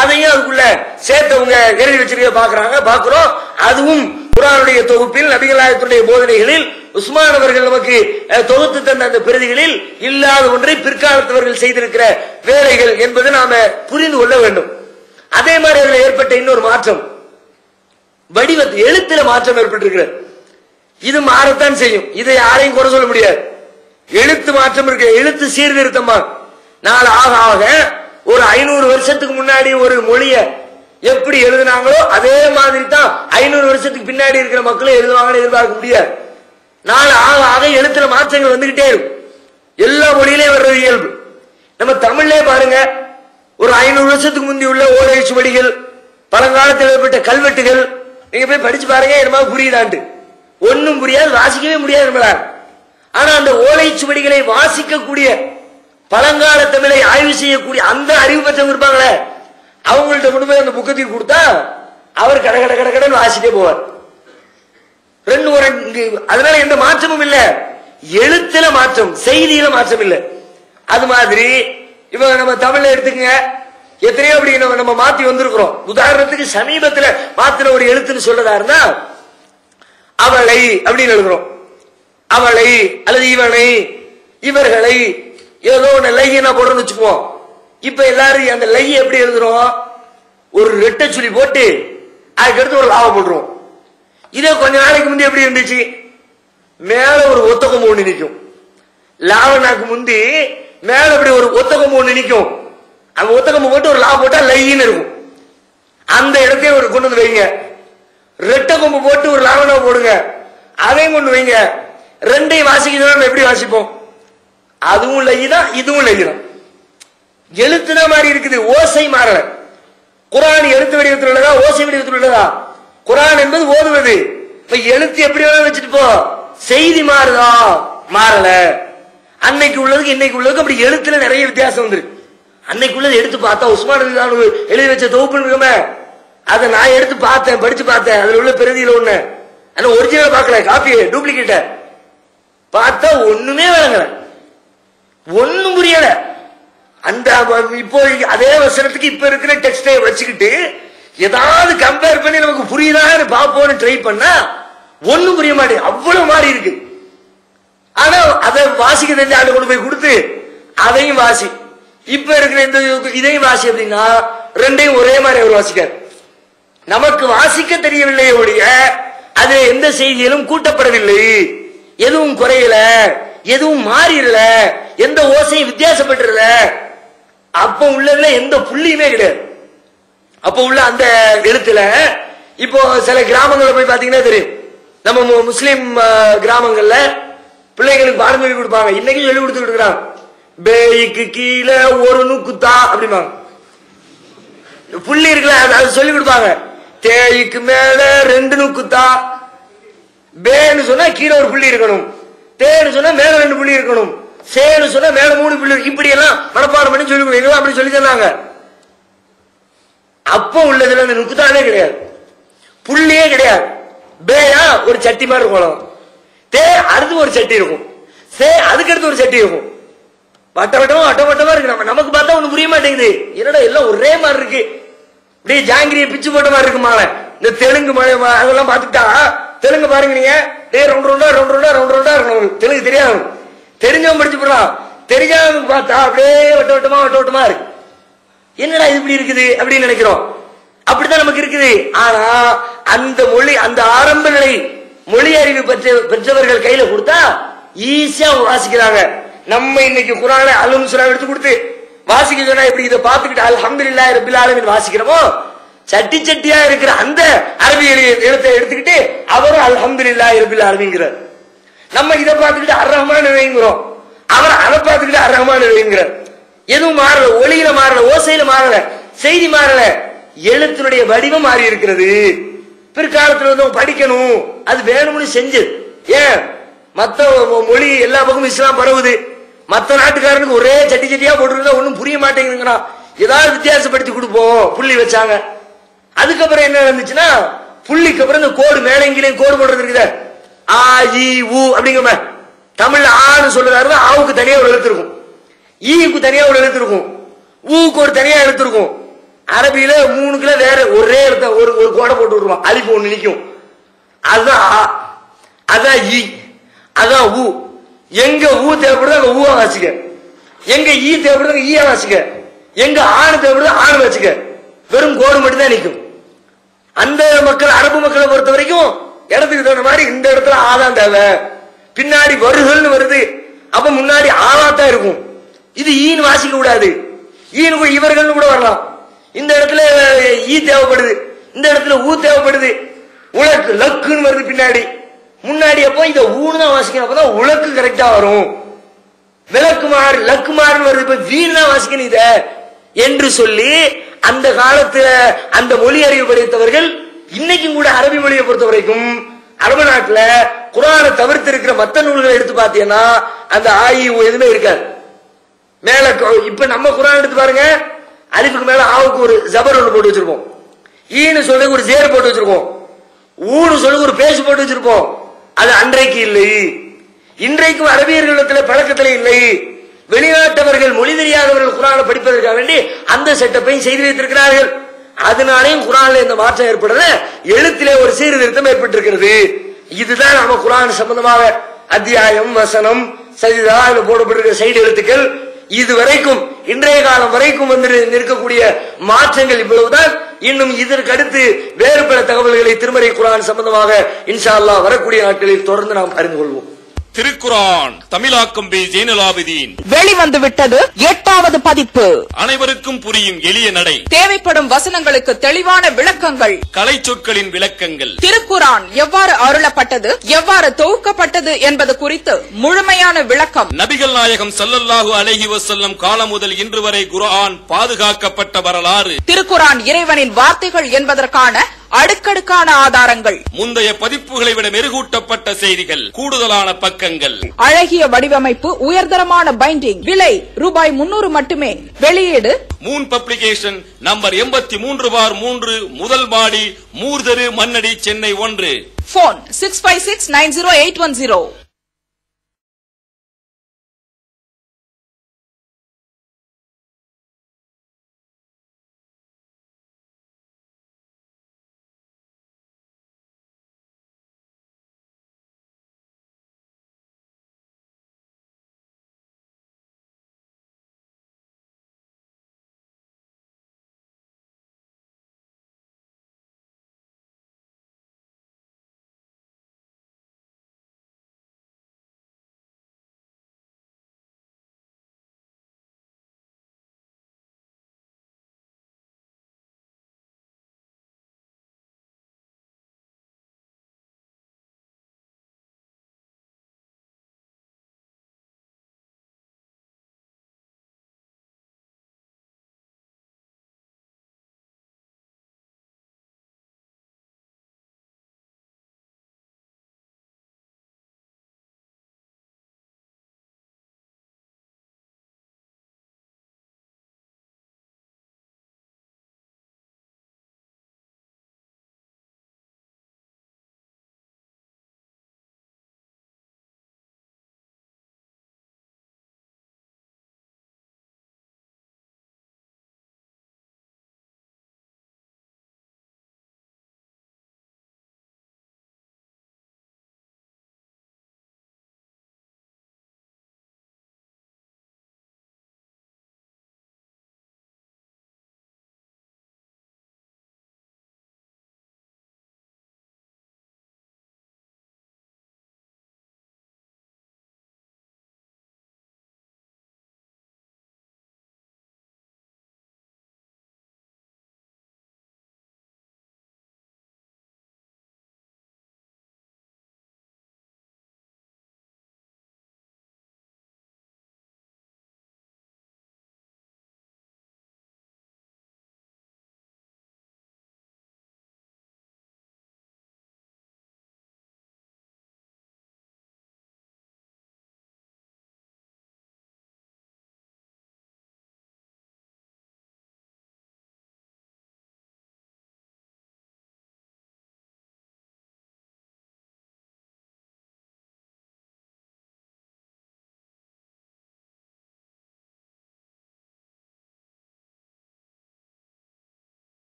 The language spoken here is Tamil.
அதையும் அதுக்குள்ள சேர்த்தவங்க எழுதி வச்சிருக்க பாக்குறோம். அதுவும் குர்ஆனுடைய தொகுப்பில் நபிகள் நாயகத்துடைய போதனைகளில் உஸ்மான் அவர்கள் நமக்கு தொகுத்து தந்த அந்த பிரதிகளில் இல்லாத ஒன்றை பிற்காலத்தவர்கள் செய்திருக்கிற வேலைகள் என்பதை நாம புரிந்து கொள்ள வேண்டும். அதே மாதிரி அதில் ஏற்பட்ட இன்னொரு மாற்றம், வடிவத்தில் எழுத்துல மாற்றம் ஏற்பட்டிருக்கிறது. இது மாறத்தான் செய்யும், இதை யாரையும் குறை சொல்ல முடியாது. எழுத்து மாற்றம் இருக்கு, எழுத்து சீர்திருத்தமா நாள் ஆக ஆக ஒரு 500 வருஷத்துக்கு முன்னாடி ஒரு மொழிய எப்படி எழுதினாங்களோ அதே மாதிரி தான் 500 வருஷத்துக்கு பின்னாடி இருக்கிற மக்களும் எழுதுவாங்கன்னு எதிர்பார்க்க முடியாது. நாள் ஆக ஆக எழுத்துல மாற்றங்கள் வந்துகிட்டே இருக்கும். எல்லா மொழியிலேயும் வர்றது இயல்பு. நம்ம தமிழ்லே பாருங்க, ஒரு 500 வருஷத்துக்கு முந்தி உள்ள ஓலை சுவடிகள், பழங்காலத்தில் ஏற்பட்ட கல்வெட்டுகள் நீங்க போய் படிச்சு பாருங்க, என்னமா புரியுதான்ட்டு. ஒன்னும் புரியாது, வாசிக்கவே முடியாது நம்மளால. ஆனா அந்த ஓலை சுவடிகளை வாசிக்கக்கூடிய, பழங்கால தமிழை ஆய்வு செய்யக்கூடிய அந்த அறிவு பெற்றவங்க இருப்பாங்களே, அவங்கள்ட்ட கொண்டு போய் அந்த புக்கத்துக்கு கொடுத்தா அவர் கட கட கட கடன் வாசிட்டே போவார். அதனால எந்த மாற்றமும் இல்ல, எழுத்துல மாற்றம், செய்தியில மாற்றம் இல்ல. அது மாதிரி இப்ப நம்ம தமிழ்ல எடுத்துக்கங்க, எத்தனையோ அப்படி நம்ம மாத்தி வந்திருக்கிறோம். உதாரணத்துக்கு சமீபத்துல மாத்தின ஒரு எழுத்துன்னு சொல்றதா இருந்தா அவளை அப்படின்னு எழுதுறோம். அவளை அல்லது இவனை, இவர்களை, ஏதோ ஒன்னு லைனா போடுறோம்னு வச்சுக்குவோம். இப்ப எல்லாரும் அந்த லை எப்படி எழுதுறோம், ஒரு ரெட்டை சுழி போட்டு அதுக்கடுத்து ஒரு லாவை போட்டுருவோம். இதே கொஞ்ச நாளைக்கு முந்தி எப்படி இருந்துச்சு, மேல ஒரு ஒத்தகம் ஒண்ணு நிற்கும். லாவனாக்கு முந்தி மேல இப்படி ஒரு ஒத்தகம் ஒண்ணு நிற்கும். அந்த ஒத்தகம் போட்டு ஒரு லா போட்டா லைன்னு இருக்கும். அந்த இடத்தையும் ஒரு கொண்டு வந்து வைங்க. ரெட்டை கொம்பு போட்டு ஒரு லாவனா போடுங்க, அதையும் கொண்டு வைங்க. ரெண்டையும் வாசிக்கிறோம், நம்ம எப்படி வாசிப்போம்? அதுவும் லை தான், இதுவும் லை தான். எழுத்துனா மாறி இருக்குது, ஓசை மாறல. குர்ஆன் எழுத்து வடிவத்தில் உள்ளதா, ஓசை வடிவத்தில் உள்ளதா? குர்ஆன் என்பது ஓதுவது. இப்ப எழுத்து எப்படி வச்சுட்டு போ, செய்தி மாறுதா? மாறல. அன்னைக்கு உள்ளதுக்கு இன்னைக்கு உள்ளதுக்கு அப்படி எழுத்துல நிறைய வித்தியாசம் வந்துருக்கு. அன்னைக்கு உள்ளது எடுத்து பார்த்தா உஸ்மான் எழுதி வச்ச தொகுப்பு இருக்குமே, அதை நான் எடுத்து பார்த்தேன், படிச்சு பார்த்தேன். அதுல உள்ள பிரதியில ஒண்ணு, ஆனா ஒரிஜினல் பார்க்கல, காப்பி டூப்ளிகேட்ட பார்த்தா ஒண்ணுமே விளங்கல, ஒண்ணும் புரியல. அந்த இப்போ அதே வசனத்துக்கு இப்ப இருக்கிற டெக்ஸ்டை வச்சுக்கிட்டு ஏதாவது கம்பேர் பண்ணி நமக்கு புரியுதான்னு பாப்போம்னு ட்ரை பண்ணா ஒண்ணும் புரிய மாட்டேங்குது, அவ்வளவு மாறி இருக்கு. ஆனா அதை வாசிக்க தெரிஞ்ச ஆளு கொண்டு போய் கொடுத்து அதையும் வாசி, இப்ப இருக்கிற இந்த இதையும் வாசி அப்படின்னா ரெண்டையும் ஒரே மாதிரி அவர் வாசிக்கார். நமக்கு வாசிக்க தெரியவில்லையே ஒழிய அது எந்த செய்தியிலும் கூட்டப்படவில்லை, எதுவும் குறையல, எதுவும் மாறிடல, எந்த ஓசையும் வித்தியாசப்பட்டுல. அப்ப உள்ளதுல எந்த புள்ளியுமே கிடையாது. அப்ப உள்ள அந்த எழுத்துல இப்போ சில கிராமங்கள்ல போய் பாத்தீங்கன்னா தெரியும், நம்ம முஸ்லிம் கிராமங்கள்ல பிள்ளைகளுக்கு பாடம் சொல்லி கொடுப்பாங்க, இன்னைக்கு சொல்லி கொடுத்துட்டு இருக்கிறாங்க. பேய்க்கு கீழே ஒரு நுக்குத்தா அப்படிம்பாங்க, புள்ளி இருக்குல்ல அது சொல்லி கொடுப்பாங்க. தேய்க்கு மேல 2 நுக்குத்தா, பேன்னு சொன்னா கீழே ஒரு புள்ளி இருக்கணும், தேன்னு சொன்னா மேல 2 புள்ளி இருக்கணும், சேன்னு சொன்னா மேல 3 புள்ளி, இப்படி எல்லாம் மனப்பாடம் பண்ணி சொல்லி கொடுங்க. அப்படி சொல்லி தந்தாங்க. அப்ப உள்ளதுல அந்த நுக்குத்தாவே கிடையாது, புள்ளியே கிடையாது. பேயா ஒரு சட்டி மாதிரி இருக்கும், தே அடுத்து ஒரு சட்டி இருக்கும், சே அதுக்கு அடுத்து ஒரு சட்டி இருக்கும். வட்ட வட்டமா வட்ட வட்டமா இருக்கு. நமக்கு பார்த்தா ஒண்ணு புரிய மாட்டேங்குது, என்னடா எல்லாம் ஒரே மாதிரி இருக்கு, அப்படியே ஜாங்கிரிய பிச்சு போட்ட மாதிரி இருக்குமா. இந்த தெலுங்கு அதெல்லாம் பாத்துட்டா, தெலுங்கு பாருங்க நீங்க, ரவுண்ட் ரவுண்டா ரவுண்ட் ரவுண்டா ரவுண்ட் ரவுண்டா இருக்கணும். தெலுங்கு தெரியாது, தெரிஞ்சவன் படிச்சு போடுறான், தெரிஞ்சவங்க பார்த்தா அப்படியே வட்ட வட்டமா வட்ட வட்டமா இருக்கு. என்னடா இது இப்படி இருக்குது அப்படின்னு நினைக்கிறோம். அப்படித்தான் நமக்கு இருக்குது. ஆனா அந்த மொழி, அந்த ஆரம்ப நிலை மொழி அறிவு பெற்றவர்கள் கையில கொடுத்தா ஈஸியா வாசிக்கிறாங்க. நம்ம இன்னைக்கு குர்ஆனை அலும் சூரா எடுத்து கொடுத்து வாசிக்க சொன்னா எப்படி இதை பார்த்துக்கிட்டு அல்ஹம்துலில்லாஹி ரப்பில் ஆலமீன் வாசிக்கிறோமோ, சட்டி சட்டியா இருக்கிற அந்த அரபி எழுத்தை எடுத்துக்கிட்டு அவரும் அல்ஹம்துலில்லாஹி ரப்பில் ஆலமீன்ங்கிறார். நம்ம இதை பார்த்துக்கிட்டு அர் ரஹ்மான் ரஹீம்ங்கிறோம், அவர் அதை பார்த்துக்கிட்டு அர் ரஹ்மான் ரஹீம்ங்கிறார். எதுவும் மாறல, ஒளியில மாறல, ஓசையில மாறல, செய்தி மாறல, எழுத்தினுடைய வடிவம் மாறி இருக்கிறது. பிற்காலத்தில் வந்து படிக்கணும், அது வேணும்னு செஞ்சது. ஏன் மத்த மொழி எல்லா பக்கமும் இஸ்லாம் பரவுது, மத்த நாட்டுக்காரனுக்கு ஒரே சட்டி சட்டியா போட்டுருந்தா ஒன்னும் புரிய மாட்டேங்குதுங்கண்ணா, ஏதாவது வித்தியாசப்படுத்தி கொடுப்போம், புள்ளி வச்சாங்க. அதுக்கப்புறம் என்ன நடந்துச்சுன்னா, புள்ளிக்கு அப்புறம் இந்த கோடு மேலே இங்கிலையும் கோடு போடுறது இருக்குது, ஆ இ உ அப்படிங்கிற தமிழ்ல ஆன்னு சொல்றதா ஆவுக்கு தனியா ஒரு எழுத்து இருக்கும், ஈக்கு தனியா ஒரு எழுத்து இருக்கும், ஊக்கு ஒரு தனியா எழுத்து இருக்கும். அரபி அரபியில 3 கிலோ வேற ஒரே இடத்த ஒரு கோடை போட்டு விடுவான், அலிஃப் ஒண்ணு நிக்கும். அதுதான் ஆ, அதான் ஈ, அதான் ஊ. எங்க ஊ தேவைப்படுது அங்க ஊவா வாசிக்க, எங்க ஈ தேவைப்படுது அங்க ஈயா வாசிக்க, எங்க ஆணு தேவைப்படுது ஆணு வச்சுக்க. வெறும் கோடு மட்டும் தான் நிக்கும். அந்த மக்கள் அரபு மக்களை பொறுத்த வரைக்கும் இடத்துக்கு தகுந்த மாதிரி இந்த இடத்துல ஆதான் தேவை, பின்னாடி வருகள்னு வருது, அப்ப முன்னாடி ஆவாத்தான் இருக்கும். இது ஈன்னு வாசிக்க கூடாது, ஈனு கூட இவர்கள் கூட வரலாம். இந்த இடத்துல ஈ தேவைப்படுது, இந்த இடத்துல ஊ தேவைப்படுது, உலக்கு லக்குன்னு வருது பின்னாடி, முன்னாடி அப்போ இத ஊன்னு தான் வாசிக்கணும், அப்பதான் உலக்கு கரெக்டா வரும். விளக்குமாறு லக்குமாறுன்னு வருது, இப்ப வீண் தான் வாசிக்கணும் இத என்று சொல்லி அந்த காலத்துல அந்த மொழி அறிவு படைத்தவர்கள் இன்னைக்கும் கூட அரபி மொழியை பொறுத்த வரைக்கும் அரபு நாட்டுல குர்ஆனை தவிர்த்து இருக்கிற மத்த நூல்களை எடுத்து பார்த்தீங்கன்னா அந்த ஆயி எதுவுமே இருக்காது. மேல இப்ப நம்ம குர்ஆன் எடுத்து பாருங்க, அலிஃபுக்கு மேல ஆவுக்கு ஒரு ஜபர் ஒன்று போட்டு வச்சிருப்போம், ஈன்னு சொல்லி ஒரு ஜேர் போட்டு வச்சிருப்போம், ஊன்னு சொல்லி ஒரு பேசு போட்டு வச்சிருப்போம். அது அன்றைக்கு இல்லை, இன்றைக்கும் அரபியர்களிடத்தில் பழக்கத்தில் இல்லை. வெளிநாட்டவர்கள் மொழி தெரியாதவர்கள் குர்ஆனை படிப்பதற்காக வேண்டி அந்த செட்டப்பையும் செய்து வைத்திருக்கிறார்கள். அதனாலேயும் குர்ஆன்ல இந்த மாற்றம் ஏற்படுறது, எழுத்திலே ஒரு சீர்திருத்தம் ஏற்பட்டிருக்கிறது. இதுதான் நம்ம குர்ஆன் சம்பந்தமாக அத்தியாயம் வசனம் சஜிதா போடப்பட்டிருக்கிற சைடு எழுத்துக்கள் இதுவரைக்கும் இன்றைய காலம் வரைக்கும் வந்து நிற்கக்கூடிய மாற்றங்கள் இவ்வளவுதான். இன்னும் இதற்கு அடுத்து வேறு பல தகவல்களை திருமறை குர்ஆன் சம்பந்தமாக இன்ஷா அல்லாஹ் வரக்கூடிய நாட்களில் தொடர்ந்து நாம் அறிந்து கொள்வோம். திருக்குர்ஆன் தமிழாக்கம் பி ஜெய்னுலாபிதீன் வெளிவந்து விட்டது 8வது பதிப்பு. அனைவருக்கும் புரியும் எளிய நடை, தேவைப்படும் வசனங்களுக்கு தெளிவான விளக்கங்கள், கலை சொற்களின் விளக்கங்கள், திருக்குர்ஆன் எவ்வாறு அருளப்பட்டது, எவ்வாறு தொகுக்கப்பட்டது என்பது குறித்து முழுமையான விளக்கம், நபிகள் நாயகம் ஸல்லல்லாஹு அலைஹி வஸல்லம் காலம் முதல் இன்று வரை குர்ஆன் பாதுகாக்கப்பட்ட வரலாறு, திருக்குர்ஆன் இறைவனின் வார்த்தைகள் என்பதற்கான அடுக்கடுக்கான ஆதாரங்கள், முந்தைய பதிப்புகளை விட மெருகூட்டப்பட்ட செய்திகள், கூடுதலான பக்கங்கள், அழகிய வடிவமைப்பு, உயர்தரமான பைண்டிங். விலை ரூபாய் 300 மட்டுமே. வெளியீடு மூன் பப்ளிகேஷன், நம்பர் 83/3, முதல் மாடி, மூர்தரு, மண்ணடி, சென்னை 1. போன் 65690810.